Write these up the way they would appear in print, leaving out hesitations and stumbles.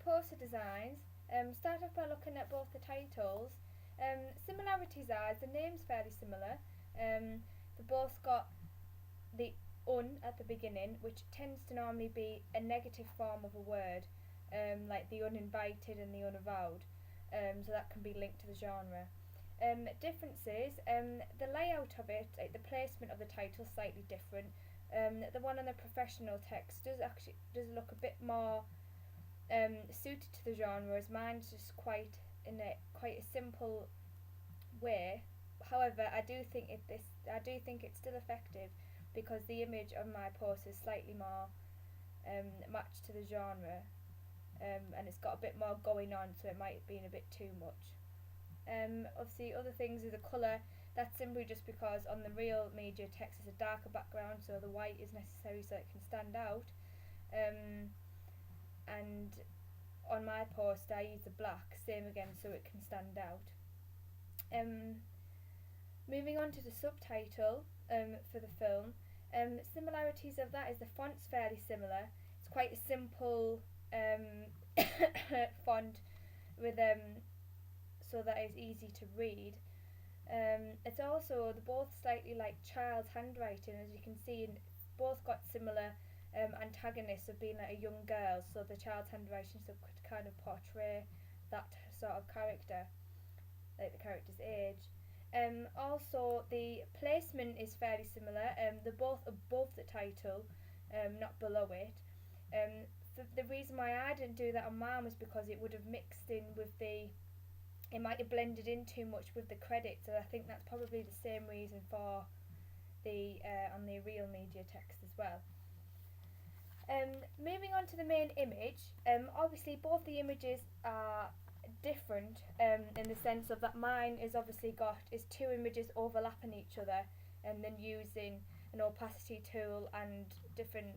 poster designs, start off by looking at both the titles. Similarities are the name's fairly similar. They both got the un at the beginning, which tends to normally be a negative form of a word, like the uninvited and the unavowed. So that can be linked to the genre. Differences, the layout of it, like the placement of the title, slightly different. The one on the professional text does look a bit more suited to the genre, as mine's just quite a simple way. However, I do think it's still effective because the image of my post is slightly more matched to the genre, and it's got a bit more going on, so it might have been a bit too much. Obviously, other things is the colour. That's simply just because on the real media text is a darker background, so the white is necessary so it can stand out. And on my post, I use the black, same again, so it can stand out. Moving on to the subtitle for the film, similarities of that is the font's fairly similar. It's quite a simple font with so that it's easy to read. It's also they're both slightly like child's handwriting, as you can see. And both got similar antagonists of being like a young girl, so the child's handwriting so could kind of portray that sort of character, like the character's age. Also, the placement is fairly similar. They're both above the title, not below it. The reason why I didn't do that on mine was because it would have mixed in with it might have blended in too much with the credits, and I think that's probably the same reason for the on the real media text as well. Moving on to the main image, obviously both the images are different in the sense of that mine is obviously got is two images overlapping each other and then using an opacity tool and different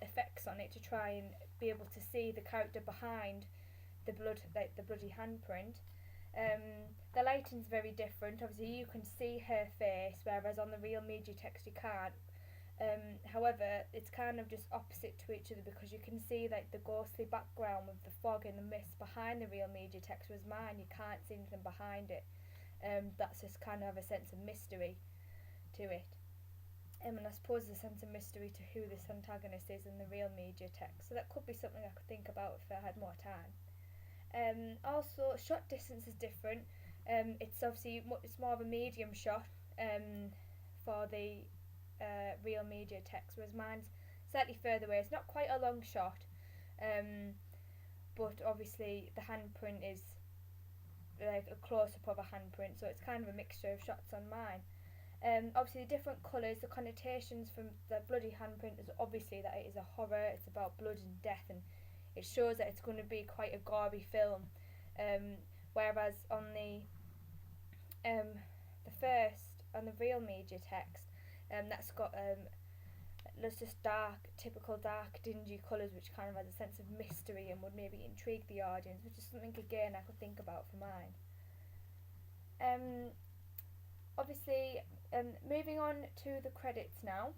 effects on it to try and be able to see the character behind the bloody handprint. The lighting's very different. Obviously, you can see her face, whereas on the real media text you can't. However, it's kind of just opposite to each other because you can see like the ghostly background with the fog and the mist behind the real media text, whereas mine you can't see anything behind it. That's just kind of a sense of mystery to it. And I suppose there's a sense of mystery to who this antagonist is in the real media text. So that could be something I could think about if I had more time. Also, shot distance is different. It's obviously it's more of a medium shot for the real media text, whereas mine's slightly further away. It's not quite a long shot, but obviously the handprint is like a close-up of a handprint, so it's kind of a mixture of shots on mine. Obviously the different colours, the connotations from the bloody handprint is obviously that it is a horror, it's about blood and death, and it shows that it's going to be quite a gory film. Whereas on the real media text, that's got there's just typical dark, dingy colours, which kind of has a sense of mystery and would maybe intrigue the audience, which is something again I could think about for mine. Obviously, moving on to the credits now.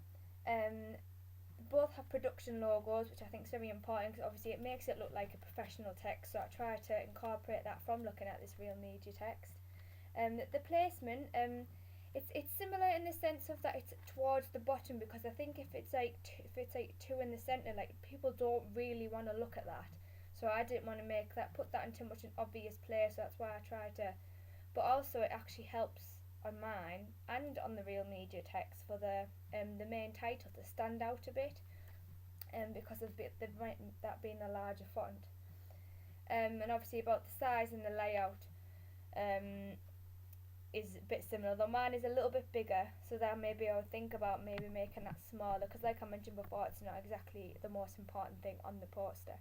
Both have production logos, which I think is very important because obviously it makes it look like a professional text. So I try to incorporate that from looking at this real media text. The placement, it's similar in the sense of that it's towards the bottom, because I think if it's like two in the centre, like people don't really want to look at that. So I didn't want to put that in too much an obvious place. So that's why I tried to. But also it actually helps on mine and on the real media text for the main title to stand out a bit, because of that being a larger font. And obviously about the size and the layout is a bit similar, though mine is a little bit bigger, so that maybe I would think about maybe making that smaller, because like I mentioned before, it's not exactly the most important thing on the poster.